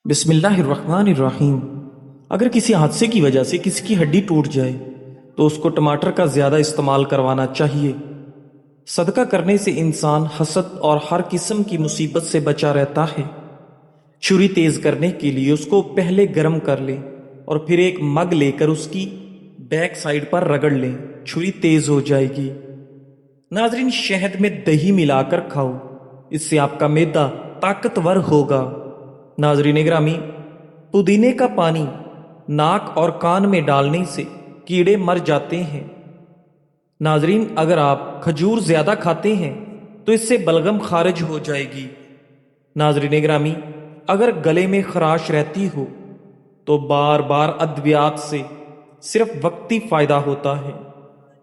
بسم اللہ الرحمن الرحیم۔ اگر کسی حادثے کی وجہ سے کسی کی ہڈی ٹوٹ جائے تو اس کو ٹماٹر کا زیادہ استعمال کروانا چاہیے۔ صدقہ کرنے سے انسان حسد اور ہر قسم کی مصیبت سے بچا رہتا ہے۔ چھری تیز کرنے کے لیے اس کو پہلے گرم کر لیں اور پھر ایک مگ لے کر اس کی بیک سائڈ پر رگڑ لیں، چھری تیز ہو جائے گی۔ ناظرین، شہد میں دہی ملا کر کھاؤ، اس سے آپ کا معدہ طاقتور ہوگا۔ ناظرین گرامی، پودینے کا پانی ناک اور کان میں ڈالنے سے کیڑے مر جاتے ہیں۔ ناظرین، اگر آپ کھجور زیادہ کھاتے ہیں تو اس سے بلغم خارج ہو جائے گی۔ ناظرین گرامی، اگر گلے میں خراش رہتی ہو تو بار بار ادویات سے صرف وقتی فائدہ ہوتا ہے،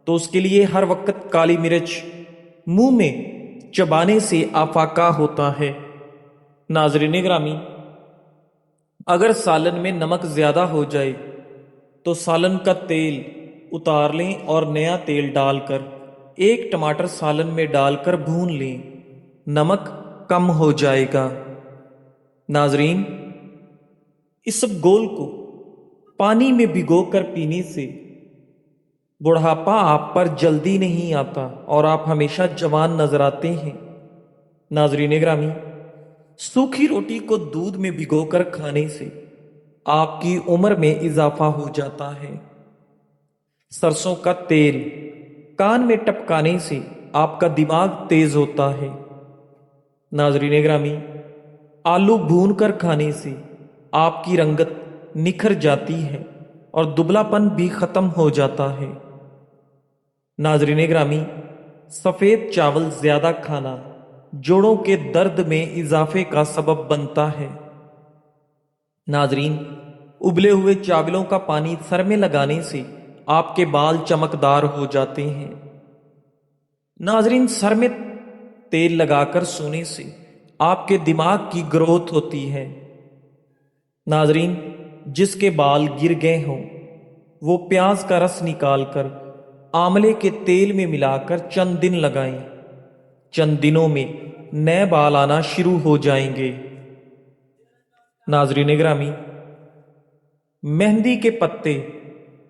تو اس کے لیے ہر وقت کالی مرچ منہ میں چبانے سے آفاقہ ہوتا ہے۔ ناظرین گرامی، اگر سالن میں نمک زیادہ ہو جائے تو سالن کا تیل اتار لیں اور نیا تیل ڈال کر ایک ٹماٹر سالن میں ڈال کر بھون لیں، نمک کم ہو جائے گا۔ ناظرین، اس سب گول کو پانی میں بھگو کر پینے سے بڑھاپا آپ پر جلدی نہیں آتا اور آپ ہمیشہ جوان نظر آتے ہیں۔ ناظرین گرامی، سوکھی روٹی کو دودھ میں بھگو کر کھانے سے آپ کی عمر میں اضافہ ہو جاتا ہے۔ سرسوں کا تیل کان میں ٹپکانے سے آپ کا دماغ تیز ہوتا ہے۔ ناظرین گرامی، آلو بھون کر کھانے سے آپ کی رنگت نکھر جاتی ہے اور دبلا پن بھی ختم ہو جاتا ہے۔ ناظرین گرامی، سفید چاول زیادہ کھانا جوڑوں کے درد میں اضافے کا سبب بنتا ہے۔ ناظرین، ابلے ہوئے چاولوں کا پانی سر میں لگانے سے آپ کے بال چمکدار ہو جاتے ہیں۔ ناظرین، سر میں تیل لگا کر سونے سے آپ کے دماغ کی گروتھ ہوتی ہے۔ ناظرین، جس کے بال گر گئے ہوں وہ پیاز کا رس نکال کر آملے کے تیل میں ملا کر چند دن لگائیں، چند دنوں میں نئے بال آنا شروع ہو جائیں گے۔ ناظرین گرامی، مہندی کے پتے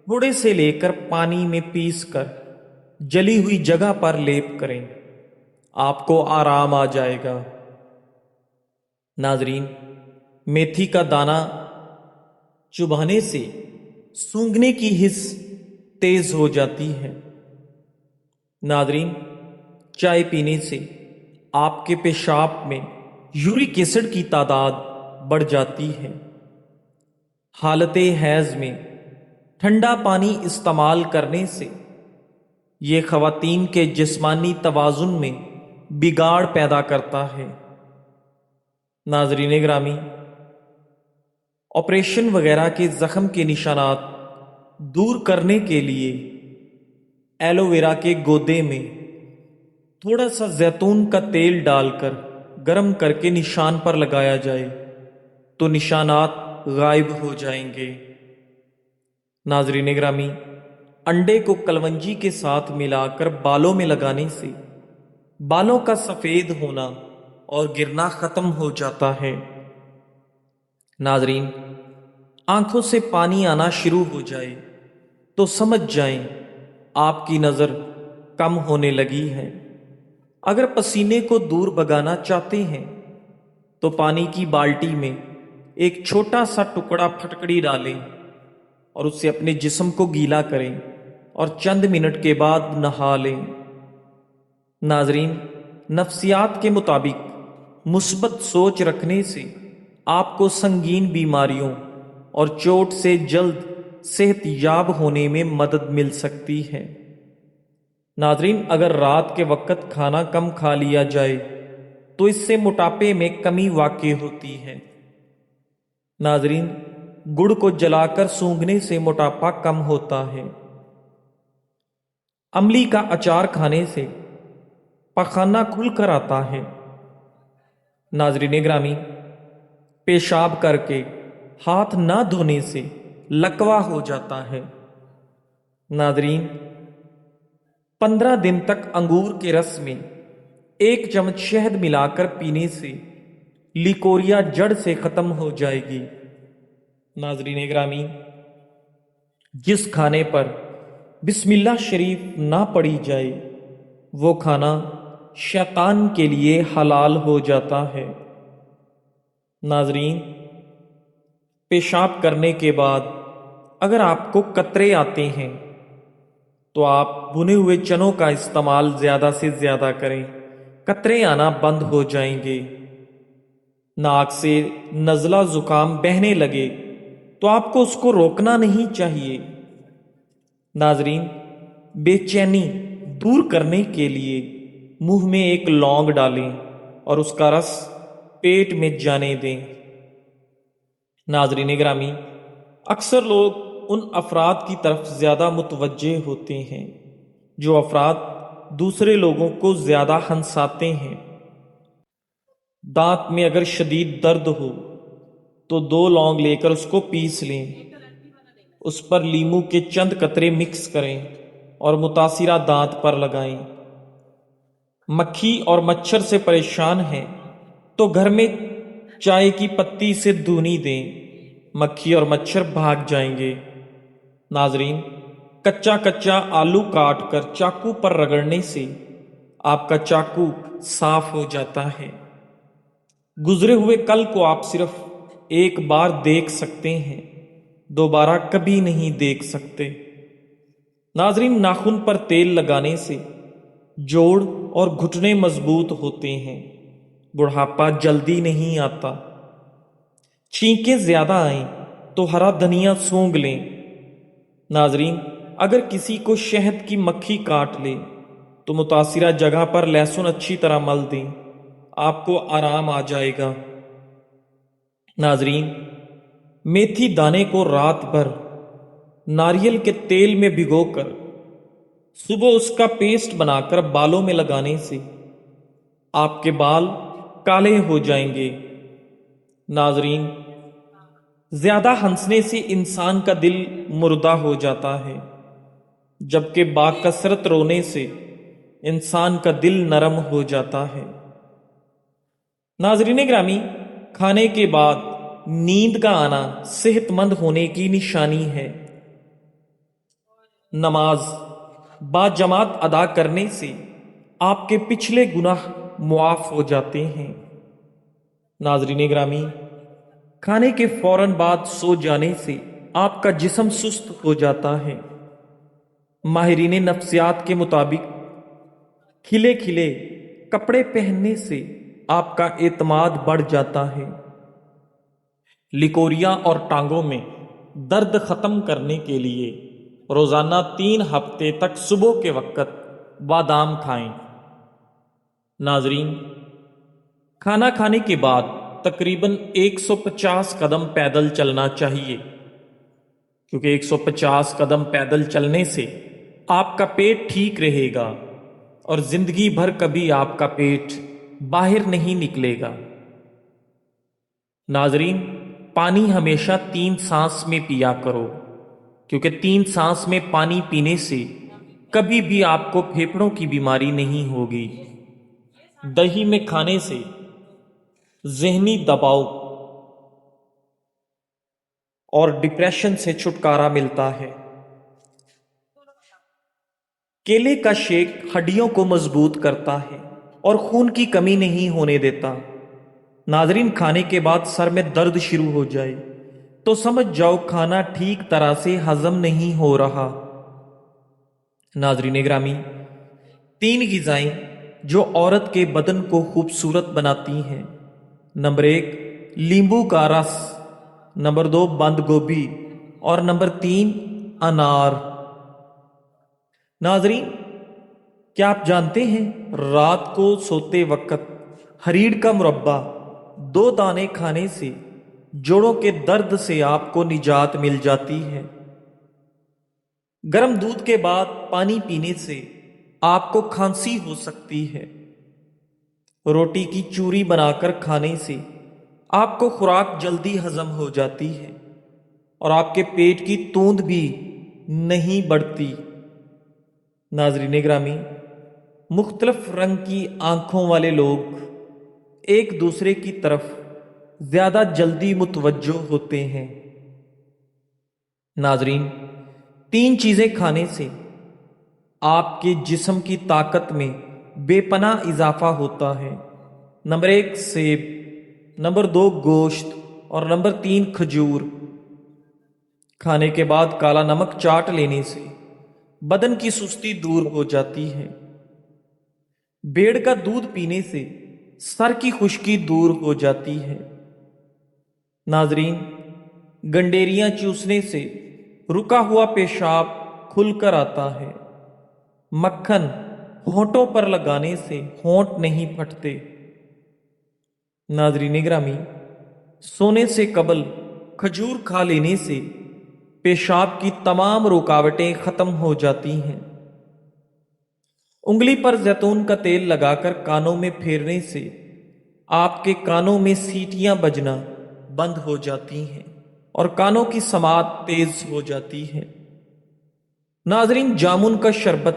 بوڑے سے لے کر پانی میں پیس کر جلی ہوئی جگہ پر لیپ کریں، آپ کو آرام آ جائے گا۔ ناظرین، میتھی کا دانہ چبانے سے سونگھنے کی حس تیز ہو جاتی ہے۔ ناظرین، چائے پینے سے آپ کے پیشاب میں یورک ایسڈ کی تعداد بڑھ جاتی ہے۔ حالت حیض میں ٹھنڈا پانی استعمال کرنے سے یہ خواتین کے جسمانی توازن میں بگاڑ پیدا کرتا ہے۔ ناظرین گرامی، آپریشن وغیرہ کے زخم کے نشانات دور کرنے کے لیے ایلو ویرا کے گودے میں تھوڑا سا زیتون کا تیل ڈال کر گرم کر کے نشان پر لگایا جائے تو نشانات غائب ہو جائیں گے۔ ناظرین گرامی، انڈے کو کلونجی کے ساتھ ملا کر بالوں میں لگانے سے بالوں کا سفید ہونا اور گرنا ختم ہو جاتا ہے۔ ناظرین، آنکھوں سے پانی آنا شروع ہو جائے تو سمجھ جائیں آپ کی نظر کم ہونے لگی ہے۔ اگر پسینے کو دور بھگانا چاہتے ہیں تو پانی کی بالٹی میں ایک چھوٹا سا ٹکڑا پھٹکڑی ڈالیں اور اس سے اپنے جسم کو گیلا کریں اور چند منٹ کے بعد نہا لیں۔ ناظرین، نفسیات کے مطابق مثبت سوچ رکھنے سے آپ کو سنگین بیماریوں اور چوٹ سے جلد صحت یاب ہونے میں مدد مل سکتی ہے۔ ناظرین، اگر رات کے وقت کھانا کم کھا لیا جائے تو اس سے موٹاپے میں کمی واقع ہوتی ہے۔ ناظرین، گڑ کو جلا کر سونگھنے سے موٹاپا کم ہوتا ہے۔ املی کا اچار کھانے سے پخانہ کھل کر آتا ہے۔ ناظرین گرامی، پیشاب کر کے ہاتھ نہ دھونے سے لکوہ ہو جاتا ہے۔ ناظرین، 15 دن تک انگور کے رس میں 1 چمچ شہد ملا کر پینے سے لیکوریا جڑ سے ختم ہو جائے گی۔ ناظرین گرامی، جس کھانے پر بسم اللہ شریف نہ پڑی جائے وہ کھانا شیطان کے لیے حلال ہو جاتا ہے۔ ناظرین، پیشاب کرنے کے بعد اگر آپ کو قطرے آتے ہیں تو آپ بھنے ہوئے چنوں کا استعمال زیادہ سے زیادہ کریں، قطرے آنا بند ہو جائیں گے۔ ناک سے نزلہ زکام بہنے لگے تو آپ کو اس کو روکنا نہیں چاہیے۔ ناظرین، بے چینی دور کرنے کے لیے منہ میں ایک لونگ ڈالیں اور اس کا رس پیٹ میں جانے دیں۔ ناظرین گرامی، اکثر لوگ ان افراد کی طرف زیادہ متوجہ ہوتے ہیں جو افراد دوسرے لوگوں کو زیادہ ہنساتے ہیں۔ دانت میں اگر شدید درد ہو تو 2 لونگ لے کر اس کو پیس لیں، اس پر لیمو کے چند قطرے مکس کریں اور متاثرہ دانت پر لگائیں۔ مکھی اور مچھر سے پریشان ہیں تو گھر میں چائے کی پتی سے دھونی دیں، مکھی اور مچھر بھاگ جائیں گے۔ ناظرین، کچا آلو کاٹ کر چاقو پر رگڑنے سے آپ کا چاقو صاف ہو جاتا ہے۔ گزرے ہوئے کل کو آپ صرف ایک بار دیکھ سکتے ہیں، دوبارہ کبھی نہیں دیکھ سکتے۔ ناظرین، ناخن پر تیل لگانے سے جوڑ اور گھٹنے مضبوط ہوتے ہیں، بڑھاپا جلدی نہیں آتا۔ چھینکیں زیادہ آئیں تو ہرا دھنیا سونگھ لیں۔ ناظرین، اگر کسی کو شہد کی مکھی کاٹ لے تو متاثرہ جگہ پر لہسن اچھی طرح مل دیں، آپ کو آرام آ جائے گا۔ ناظرین، میتھی دانے کو رات بھر ناریل کے تیل میں بھگو کر صبح اس کا پیسٹ بنا کر بالوں میں لگانے سے آپ کے بال کالے ہو جائیں گے۔ ناظرین، زیادہ ہنسنے سے انسان کا دل مردہ ہو جاتا ہے، جبکہ باکثرت رونے سے انسان کا دل نرم ہو جاتا ہے۔ ناظرین گرامی، کھانے کے بعد نیند کا آنا صحت مند ہونے کی نشانی ہے۔ نماز با جماعت ادا کرنے سے آپ کے پچھلے گناہ معاف ہو جاتے ہیں۔ ناظرین گرامی، کھانے کے فوراً بعد سو جانے سے آپ کا جسم سست ہو جاتا ہے۔ ماہرین نفسیات کے مطابق کھلے کھلے کپڑے پہننے سے آپ کا اعتماد بڑھ جاتا ہے۔ لیکوریا اور ٹانگوں میں درد ختم کرنے کے لیے روزانہ 3 ہفتے تک صبح کے وقت بادام کھائیں۔ ناظرین، کھانا کھانے کے بعد تقریباً 150 قدم پیدل چلنا چاہیے، کیونکہ 150 قدم پیدل چلنے سے آپ کا پیٹ ٹھیک رہے گا اور زندگی بھر کبھی آپ کا پیٹ باہر نہیں نکلے گا۔ ناظرین، پانی ہمیشہ 3 سانس میں پیا کرو، کیونکہ 3 سانس میں پانی پینے سے کبھی بھی آپ کو پھیپھڑوں کی بیماری نہیں ہوگی۔ دہی میں کھانے سے ذہنی دباؤ اور ڈپریشن سے چھٹکارا ملتا ہے۔ کیلے کا شیک ہڈیوں کو مضبوط کرتا ہے اور خون کی کمی نہیں ہونے دیتا۔ ناظرین، کھانے کے بعد سر میں درد شروع ہو جائے تو سمجھ جاؤ کھانا ٹھیک طرح سے ہضم نہیں ہو رہا۔ ناظرین گرامی، 3 غذائیں جو عورت کے بدن کو خوبصورت بناتی ہیں: نمبر 1 لیمبو کا رس، نمبر 2 بند گوبھی اور نمبر 3 انار۔ ناظرین، کیا آپ جانتے ہیں رات کو سوتے وقت ہریڑ کا مربع 2 دانے کھانے سے جوڑوں کے درد سے آپ کو نجات مل جاتی ہے۔ گرم دودھ کے بعد پانی پینے سے آپ کو کھانسی ہو سکتی ہے۔ روٹی کی چوری بنا کر کھانے سے آپ کو خوراک جلدی ہضم ہو جاتی ہے اور آپ کے پیٹ کی توند بھی نہیں بڑھتی۔ ناظرین گرامی، مختلف رنگ کی آنکھوں والے لوگ ایک دوسرے کی طرف زیادہ جلدی متوجہ ہوتے ہیں۔ ناظرین، 3 چیزیں کھانے سے آپ کے جسم کی طاقت میں بے پناہ اضافہ ہوتا ہے۔ نمبر 1 سیب، نمبر 2 گوشت اور نمبر 3 کھجور۔ کھانے کے بعد کالا نمک چاٹ لینے سے بدن کی سستی دور ہو جاتی ہے۔ بیڑ کا دودھ پینے سے سر کی خشکی دور ہو جاتی ہے۔ ناظرین، گنڈیریاں چوسنے سے رکا ہوا پیشاب کھل کر آتا ہے۔ مکھن ہونٹوں پر لگانے سے ہونٹ نہیں پھٹتے۔ ناظرین گرامی، سونے سے قبل کھجور کھا لینے سے پیشاب کی تمام رکاوٹیں ختم ہو جاتی ہیں۔ انگلی پر زیتون کا تیل لگا کر کانوں میں پھیرنے سے آپ کے کانوں میں سیٹیاں بجنا بند ہو جاتی ہیں اور کانوں کی سماعت تیز ہو جاتی ہے۔ ناظرین، جامن کا شربت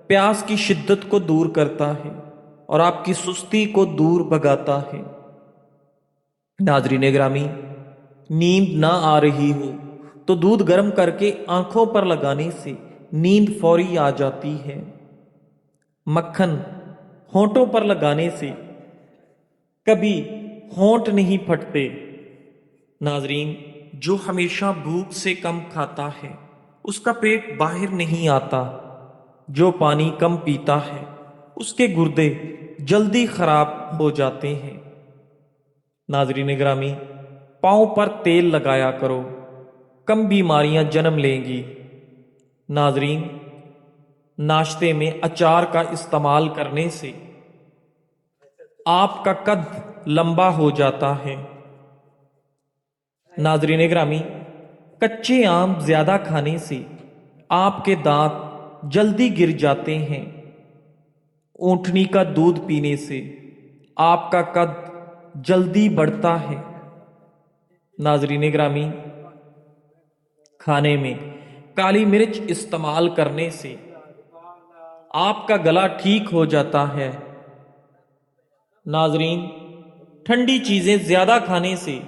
پیاس کی شدت کو دور کرتا ہے اور آپ کی سستی کو دور بھگاتا ہے۔ ناظرین گرامی، نیند نہ آ رہی ہو تو دودھ گرم کر کے آنکھوں پر لگانے سے نیند فوری آ جاتی ہے۔ مکھن ہونٹوں پر لگانے سے کبھی ہونٹ نہیں پھٹتے۔ ناظرین، جو ہمیشہ بھوک سے کم کھاتا ہے اس کا پیٹ باہر نہیں آتا۔ جو پانی کم پیتا ہے اس کے گردے جلدی خراب ہو جاتے ہیں۔ ناظرین گرامی، پاؤں پر تیل لگایا کرو، کم بیماریاں جنم لیں گی۔ ناظرین، ناشتے میں اچار کا استعمال کرنے سے آپ کا قد لمبا ہو جاتا ہے۔ ناظرین گرامی، کچے آم زیادہ کھانے سے آپ کے دانت جلدی گر جاتے ہیں۔ اونٹنی کا دودھ پینے سے آپ کا قد جلدی بڑھتا ہے۔ ناظرین گرامی، کھانے میں کالی مرچ استعمال کرنے سے آپ کا گلا ٹھیک ہو جاتا ہے۔ ناظرین، ٹھنڈی چیزیں زیادہ کھانے سے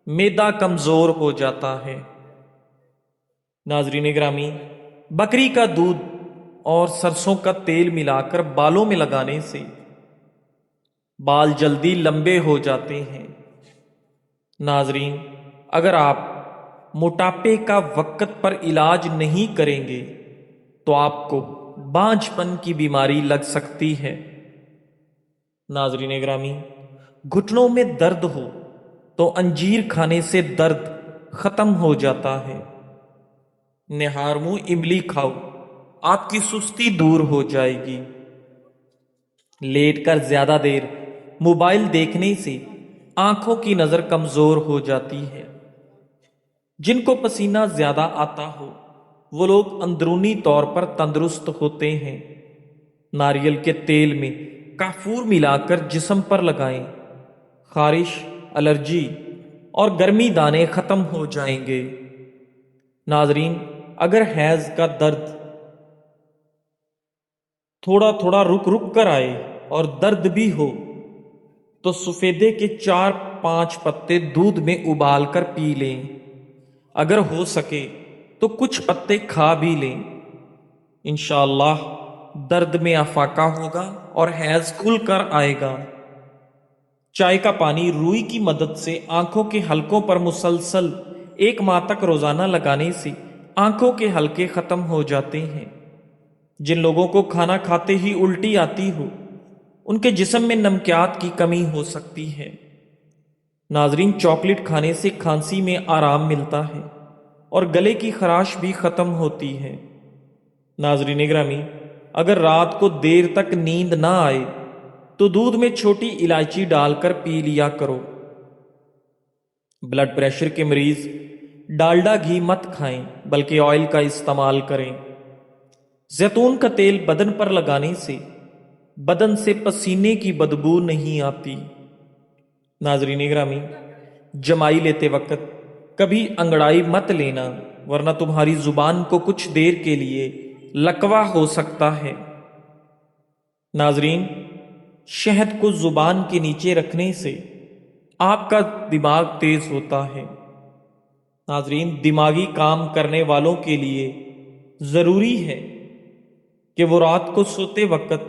معدہ کمزور ہو جاتا ہے۔ ناظرین گرامی، بکری کا دودھ اور سرسوں کا تیل ملا کر بالوں میں لگانے سے بال جلدی لمبے ہو جاتے ہیں۔ ناظرین، اگر آپ موٹاپے کا وقت پر علاج نہیں کریں گے تو آپ کو بانجھ پن کی بیماری لگ سکتی ہے۔ ناظرین گرامی، گھٹنوں میں درد ہو تو انجیر کھانے سے درد ختم ہو جاتا ہے۔ نہار منہ املی کھاؤ، آپ کی سستی دور ہو جائے گی۔ لیٹ کر زیادہ دیر موبائل دیکھنے سے آنکھوں کی نظر کمزور ہو جاتی ہے۔ جن کو پسینہ زیادہ آتا ہو وہ لوگ اندرونی طور پر تندرست ہوتے ہیں۔ ناریل کے تیل میں کافور ملا کر جسم پر لگائیں، خارش، الرجی اور گرمی دانے ختم ہو جائیں گے۔ ناظرین، اگر حیض کا درد تھوڑا تھوڑا رک رک کر آئے اور درد بھی ہو تو سفیدے کے 4-5 پتے دودھ میں ابال کر پی لیں۔ اگر ہو سکے تو کچھ پتے کھا بھی لیں۔ انشاءاللہ درد میں افاقہ ہوگا اور حیض کھل کر آئے گا۔ چائے کا پانی روئی کی مدد سے آنکھوں کے حلقوں پر مسلسل 1 ماہ تک روزانہ لگانے سے آنکھوں کے حلقے ختم ہو جاتے ہیں۔ جن لوگوں کو کھانا کھاتے ہی الٹی آتی ہو ان کے جسم میں نمکیات کی کمی ہو سکتی ہے۔ ناظرین، چاکلیٹ کھانے سے کھانسی میں آرام ملتا ہے اور گلے کی خراش بھی ختم ہوتی ہے۔ ناظرین گرامی، اگر رات کو دیر تک نیند نہ آئے تو دودھ میں چھوٹی الائچی ڈال کر پی لیا کرو۔ بلڈ پریشر کے مریض ڈالڈا گھی مت کھائیں بلکہ آئل کا استعمال کریں۔ زیتون کا تیل بدن پر لگانے سے بدن سے پسینے کی بدبو نہیں آتی۔ ناظرین گرامی، جمائی لیتے وقت کبھی انگڑائی مت لینا ورنہ تمہاری زبان کو کچھ دیر کے لیے لکوا ہو سکتا ہے۔ ناظرین، شہد کو زبان کے نیچے رکھنے سے آپ کا دماغ تیز ہوتا ہے۔ ناظرین، دماغی کام کرنے والوں کے لیے ضروری ہے کہ وہ رات کو سوتے وقت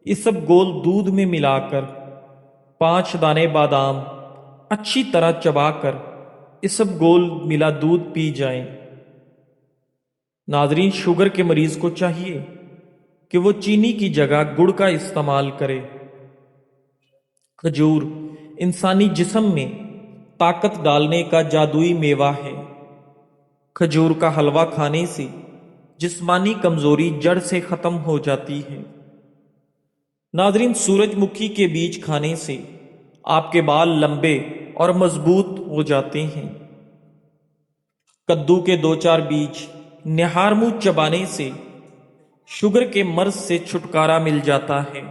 اسب گول دودھ میں ملا کر 5 دانے بادام اچھی طرح چبا کر اسب گول ملا دودھ پی جائیں۔ ناظرین، شوگر کے مریض کو چاہیے کہ وہ چینی کی جگہ گڑ کا استعمال کرے۔ کھجور انسانی جسم میں طاقت ڈالنے کا جادوئی میوہ ہے۔ کھجور کا حلوہ کھانے سے جسمانی کمزوری جڑ سے ختم ہو جاتی ہے۔ ناظرین، سورج مکھی کے بیج کھانے سے آپ کے بال لمبے اور مضبوط ہو جاتے ہیں۔ کدو کے 2-4 بیج نہار منہ چبانے سے شوگر کے مرض سے چھٹکارا مل جاتا ہے۔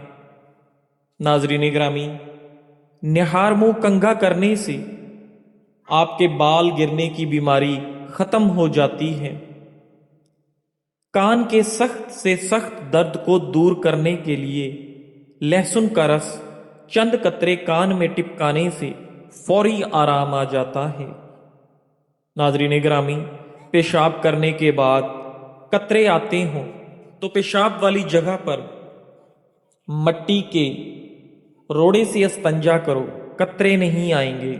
ناظرین گرامی، نہار منہ کنگھا کرنے سے آپ کے بال گرنے کی بیماری ختم ہو جاتی ہے۔ کان کے سخت سے سخت درد کو دور کرنے کے لیے لہسن کا رس چند قطرے کان میں ٹپکانے سے فوری آرام آ جاتا ہے۔ ناظرین گرامی، پیشاب کرنے کے بعد قطرے آتے ہوں تو پیشاب والی جگہ پر مٹی کے روڑے سے استنجا کرو، قطرے نہیں آئیں گے۔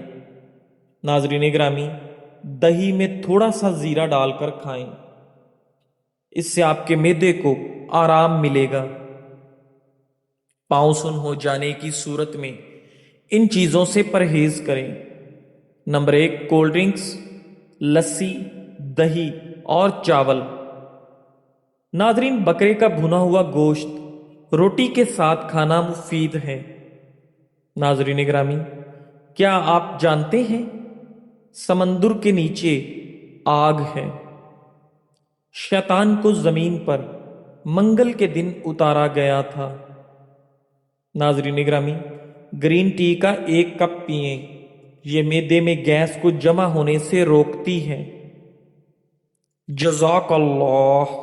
ناظرین گرامی، دہی میں تھوڑا سا زیرہ ڈال کر کھائیں، اس سے آپ کے معدے کو آرام ملے گا۔ پاؤں سن ہو جانے کی صورت میں ان چیزوں سے پرہیز کریں۔ نمبر 1، کولڈ ڈرنکس، لسی، دہی اور چاول۔ ناظرین، بکرے کا بھنا ہوا گوشت روٹی کے ساتھ کھانا مفید ہے۔ ناظرین گرامی، کیا آپ جانتے ہیں سمندر کے نیچے آگ ہے؟ شیطان کو زمین پر منگل کے دن اتارا گیا تھا۔ ناظرین گرامی، گرین ٹی کا 1 کپ پئیں، یہ معدے میں گیس کو جمع ہونے سے روکتی ہے۔ جزاک اللہ۔